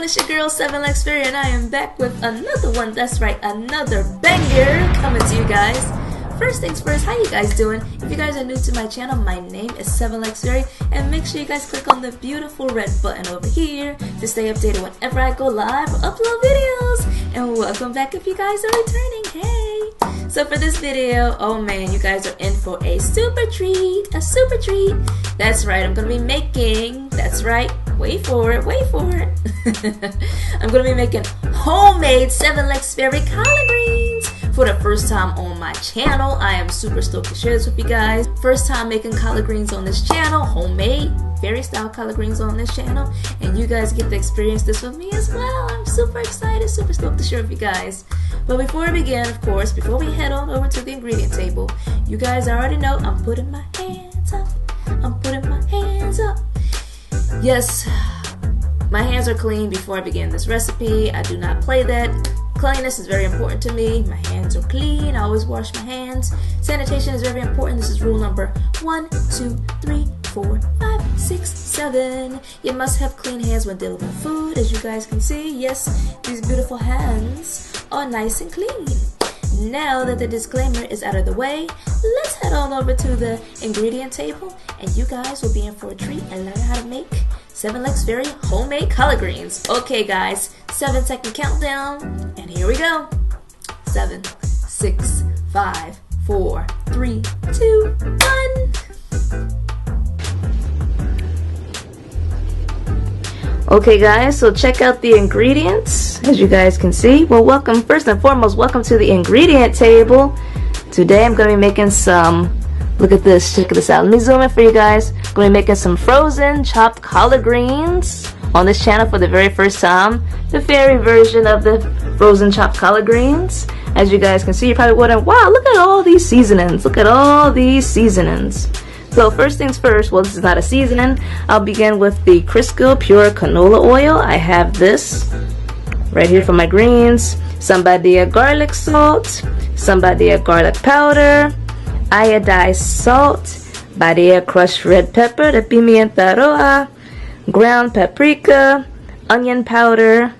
It's your girl Savory, and I am back with another one. That's right, another banger coming to you guys. First things first, how you guys doing? If you guys are new to my channel, my name is Savory, and make sure you guys click on the beautiful red button over here to stay updated whenever I go live or upload videos. And welcome back if you guys are returning. Hey! So for this video, oh man, you guys are in for a super treat, That's right, I'm gonna be making, that's right, wait for it. I'm gonna be making homemade 7-leg Savory collard greens for the first time on my channel. I am super stoked to share this with you guys. First time making collard greens on this channel, homemade, Savory style collard greens on this channel, and you guys get to experience this with me as well. I'm super excited, super stoked to share with you guys. But before we begin, of course, before we head on over to the ingredient table, you guys already know I'm putting my hands up. Yes, my hands are clean before I begin this recipe. I do not play that. Cleanliness is very important to me. My hands are clean. I always wash my hands. Sanitation is very important. This is rule number 1, 2, 3, 4, 5, 6, 7. You must have clean hands when dealing with food. As you guys can see, yes, these beautiful hands are nice and clean. Now that the disclaimer is out of the way, let's head on over to the ingredient table, and you guys will be in for a treat and learn how to make 7-leg Savory homemade collard greens. Okay guys, 7-second countdown, and here we go. 7, 6, 5, 4, 3, 2, 1. Okay guys, so check out the ingredients. As you guys can see, well, first and foremost, welcome to the ingredient table. Today I'm going to be making some, look at this, check this out. Let me zoom in for you guys. I'm going to be making some frozen chopped collard greens on this channel for the very first time. The fairy version of the frozen chopped collard greens. As you guys can see, you're probably wondering, wow, look at all these seasonings. So first things first, well, this is not a seasoning. I'll begin with the Crisco Pure Canola Oil. I have this right here for my greens. Some Badia garlic salt, some Badia garlic powder, iodized salt, Badia crushed red pepper, the pimienta roja, ground paprika, onion powder,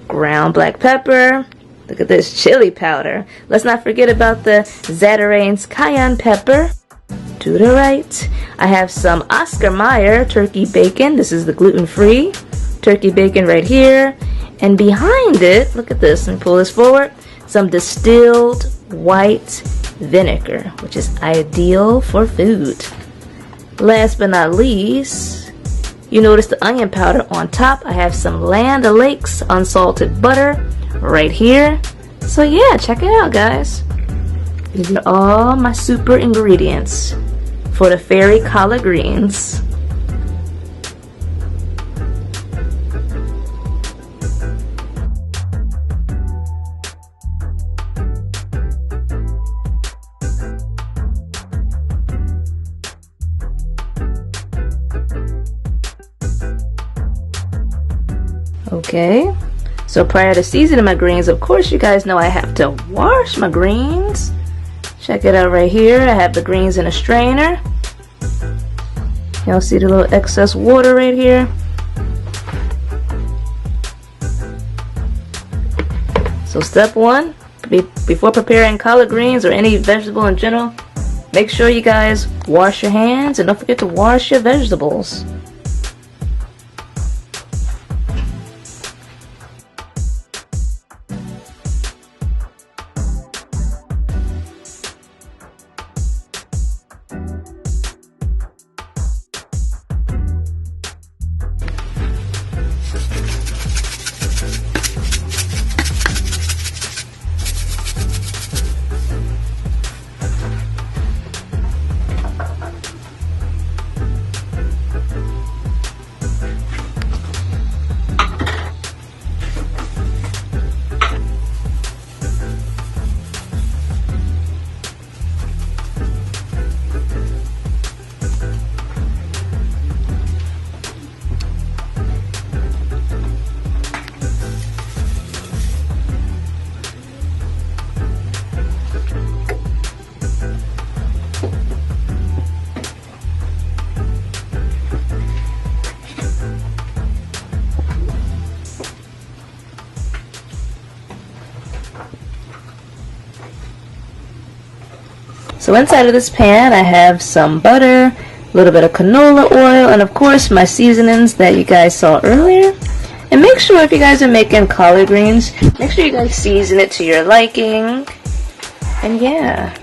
ground black pepper. Look at this, chili powder. Let's not forget about the Zatarain's cayenne pepper. To the right, I have some Oscar Mayer turkey bacon. This is the gluten-free turkey bacon right here. And behind it, look at this, let me pull this forward, some distilled white vinegar, which is ideal for food. Last but not least, you notice the onion powder on top. I have some Land O'Lakes unsalted butter right here. So yeah, check it out guys. These are all my super ingredients for the fairy collard greens. Okay, so prior to seasoning my greens, of course you guys know I have to wash my greens. Check it out right here. I have the greens in a strainer. Y'all see the little excess water right here? So step 1, before preparing collard greens or any vegetable in general, make sure you guys wash your hands and don't forget to wash your vegetables. So inside of this pan I have some butter, a little bit of canola oil, and of course my seasonings that you guys saw earlier. And make sure if you guys are making collard greens, make sure you guys season it to your liking. And yeah,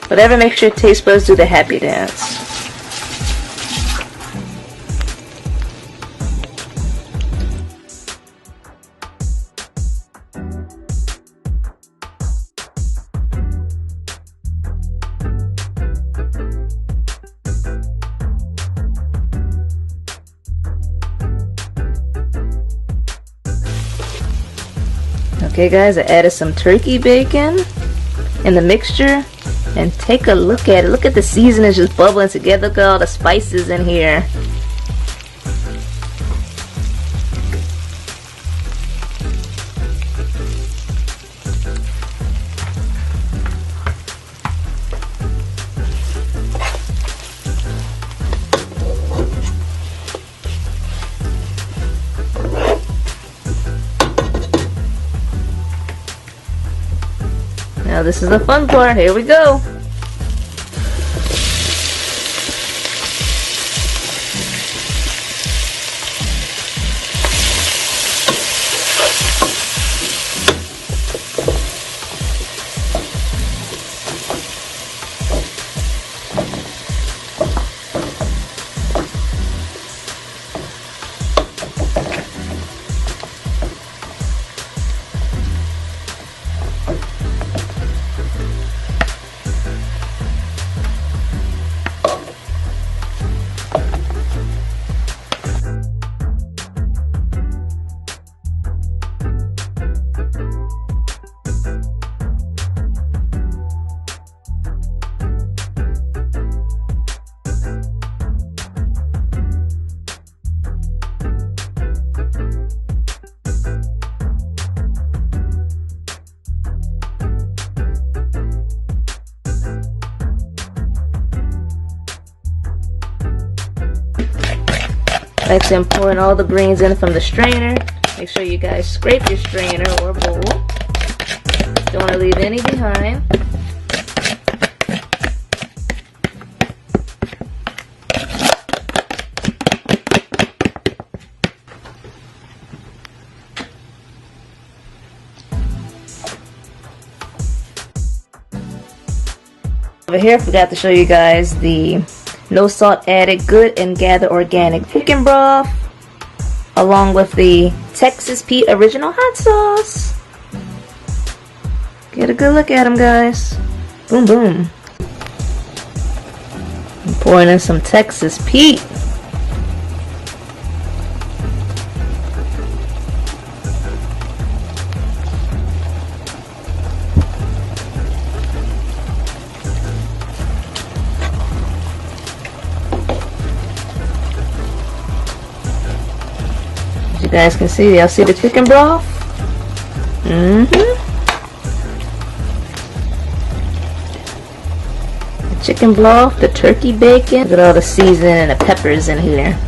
whatever makes your taste buds do the happy dance. Okay guys, I added some turkey bacon in the mixture, and take a look at it. Look at the seasoning just bubbling together. Look at all the spices in here. Now this is the fun part. Here we go. Next, I'm pouring all the greens in from the strainer. Make sure you guys scrape your strainer or bowl. Don't want to leave any behind. Over here, I forgot to show you guys the no salt added, good and gather organic chicken broth, along with the Texas Pete original hot sauce. Get a good look at them, guys. Boom, boom. I'm pouring in some Texas Pete. You guys can see, y'all see the chicken broth? The chicken broth, the turkey bacon. Look at all the seasoning and the peppers in here.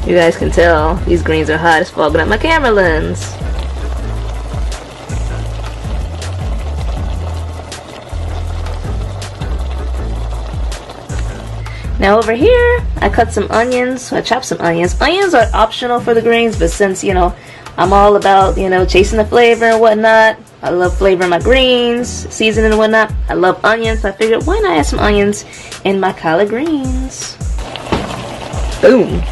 You guys can tell these greens are hot. It's fogging up my camera lens. Now over here, I cut some onions, so I chopped some onions. Onions are optional for the greens, but since, you know, I'm all about, you know, chasing the flavor and whatnot, I love flavoring my greens, seasoning and whatnot, I love onions, so I figured why not add some onions in my collard greens. Boom.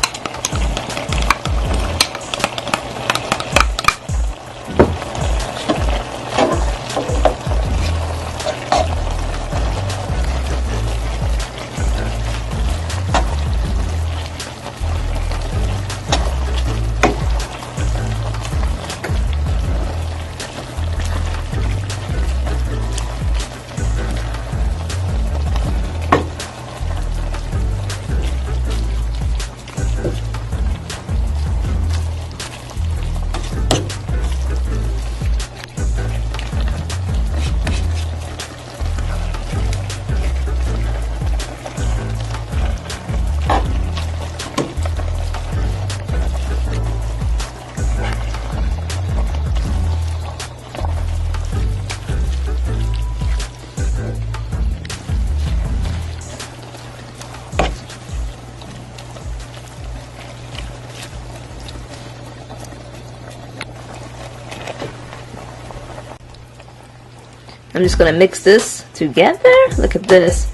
I'm just gonna mix this together. Look at this.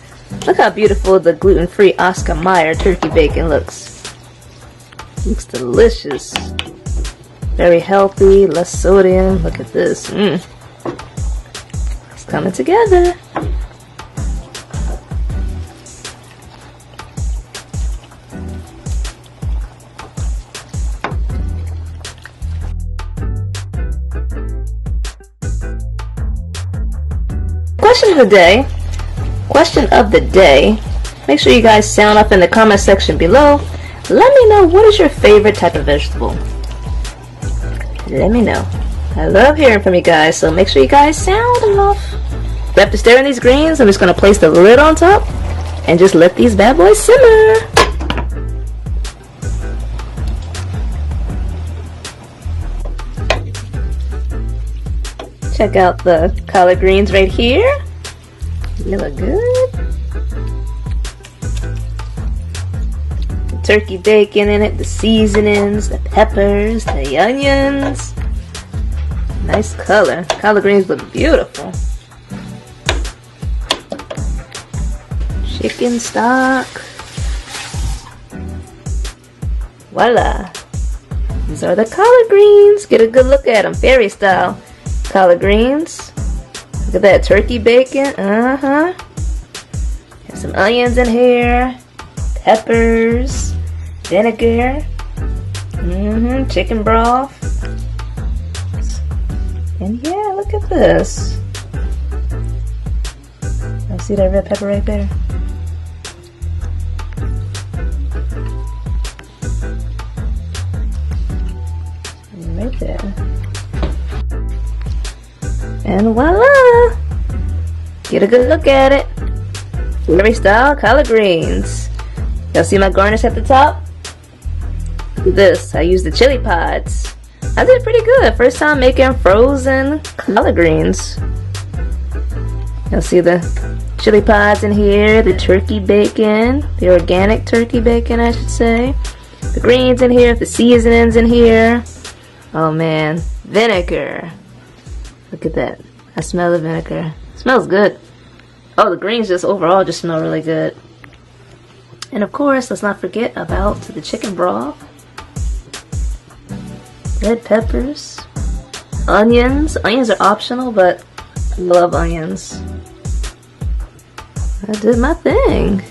Look how beautiful the gluten-free Oscar Mayer turkey bacon looks. Looks delicious. Very healthy, less sodium. Look at this. It's coming together. Question of the day. Make sure you guys sound up in the comment section below. Let me know, what is your favorite type of vegetable? Let me know. I love hearing from you guys, so make sure you guys sound off. We have to stir in these greens. I'm just going to place the lid on top and just let these bad boys simmer. Check out the collard greens right here. They look good. The turkey bacon in it, the seasonings, the peppers, the onions. Nice color. Collard greens look beautiful. Chicken stock. Voila. These are the collard greens. Get a good look at them. Fairy style collard greens. Look at that turkey bacon. Have some onions in here. Peppers. Vinegar. Chicken broth. And yeah, look at this. Oh, see that red pepper right there? Right there. And voila! Get a good look at it. Fairy style collard greens. Y'all see my garnish at the top? Look at this. I used the chili pods. I did pretty good. First time making frozen collard greens. You'll see the chili pods in here, the turkey bacon, the organic turkey bacon I should say. The greens in here, the seasonings in here. Oh man, vinegar. Look at that. I smell the vinegar. It smells good. Oh, the greens just overall just smell really good. And of course, let's not forget about the chicken broth. Red peppers. Onions. Onions are optional, but I love onions. I did my thing.